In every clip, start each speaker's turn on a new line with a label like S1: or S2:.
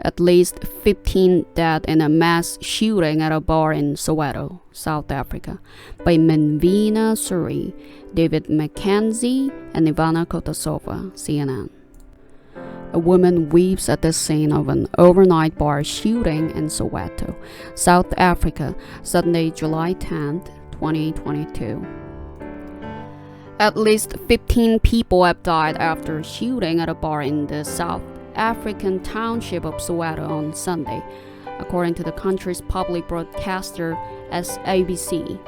S1: At least 15 dead in a mass shooting at a bar in Soweto, South Africa, by Manveena, Suri, David McKenzie, and Ivana Kottasová, CNN. A woman weeps at the scene of an overnight bar shooting in Soweto, South Africa, Sunday, July 10, 2022. At least 15 people have died after shooting at a bar in the South African township of Soweto on Sunday, according to the country's public broadcaster SABC.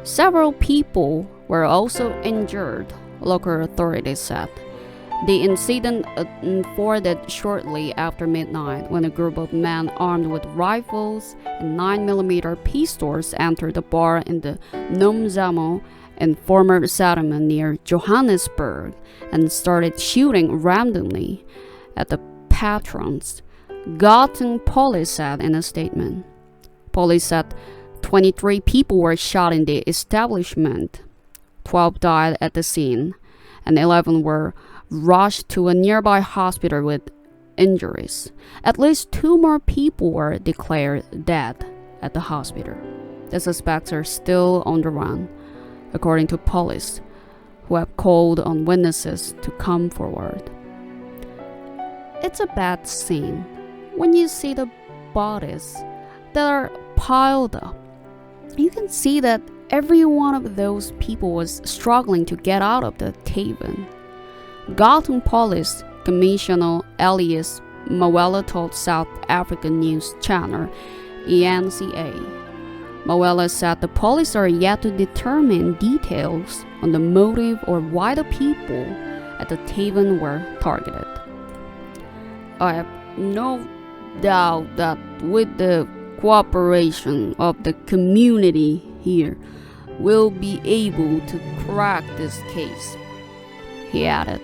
S1: Several people were also injured, local authorities said. The incident unfolded shortly after midnight when a group of men armed with rifles and 9mm pistols entered the bar in the Nomzamo informal settlement near Johannesburg and started shooting randomly at the patrons, Gauteng police said in a statement. Police said 23 people were shot in the establishment, 12 died at the scene, and 11 were rushed to a nearby hospital with injuries. At least 2 more people were declared dead at the hospital. The suspects are still on the run, according to police, who have called on witnesses to come forward. It's a bad scene when you see the bodies that are piled up. You can see that every one of those people was struggling to get out of the tavern. Gauteng Police Commissioner Elias Mawela told South African news channel ENCA. Mawela said the police are yet to determine details on the motive or why the people at the tavern were targeted. I have no doubt that with the cooperation of the community here, we'll be able to crack this case, he added.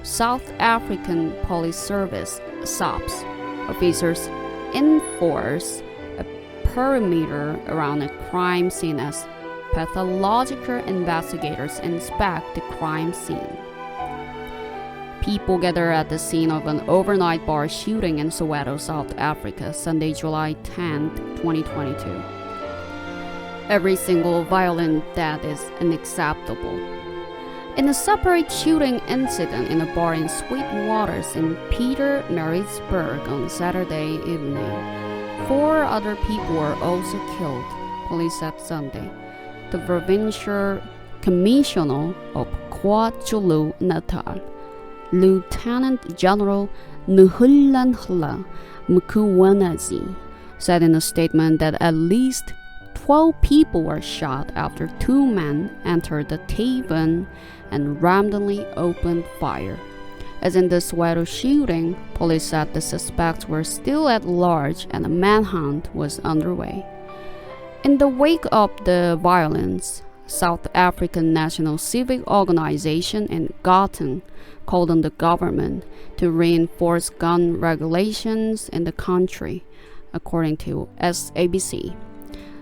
S1: South African Police Service SAPS officers enforce a perimeter around a crime scene as pathological investigators inspect the crime scene. People gather at the scene of an overnight bar shooting in Soweto, South Africa, Sunday, July 10, 2022. Every single violent death is unacceptable. In a separate shooting incident in a bar in Sweetwaters in Pietermaritzburg on Saturday evening, 4 other people were also killed, police said Sunday. The provincial commissioner of KwaZulu-Natal, Lieutenant General Nhlanhla Mkhwanazi, said in a statement that at least 12 people were shot after 2 men entered the tavern and randomly opened fire. As in the Soweto shooting, police said the suspects were still at large and a manhunt was underway. In the wake of the violence, South African National Civic Organization in Gauteng called on the government to reinforce gun regulations in the country, according to SABC.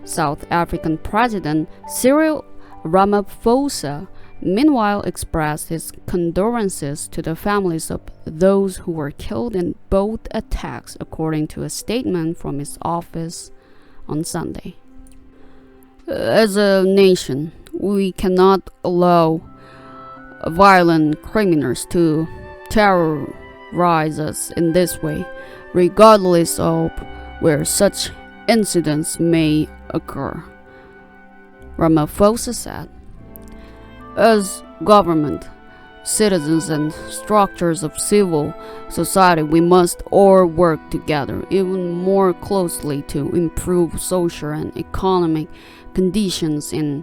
S1: South African President Cyril Ramaphosa meanwhile expressed his condolences to the families of those who were killed in both attacks, according to a statement from his office on Sunday. As a nation, we cannot allow violent criminals to terrorize us in this way, regardless of where such incidents may occur, Ramaphosa said. As government, citizens, and structures of civil society, we must all work together even more closely to improve social and economic conditions in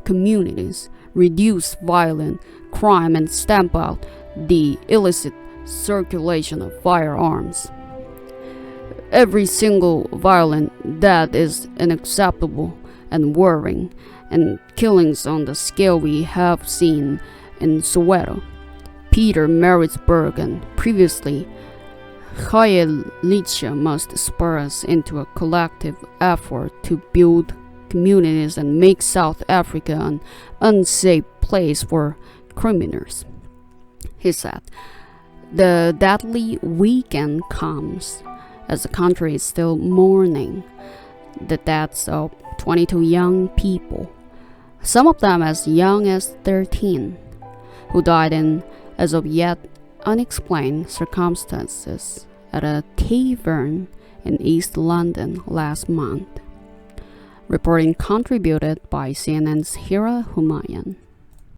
S1: communities, reduce violent crime, and stamp out the illicit circulation of firearms. Every single violent death is unacceptable and worrying, and killings on the scale we have seen in Soweto, Pietermaritzburg, and previously Khayelitsha must spur us into a collective effort to build communities and make South Africa an unsafe place for criminals, he said. The deadly weekend comes as the country is still mourning the deaths of 22 young people, some of them as young as 13, who died in as of yet unexplained circumstances at a tavern in East London last month. Reporting contributed by CNN's Hira Humayun.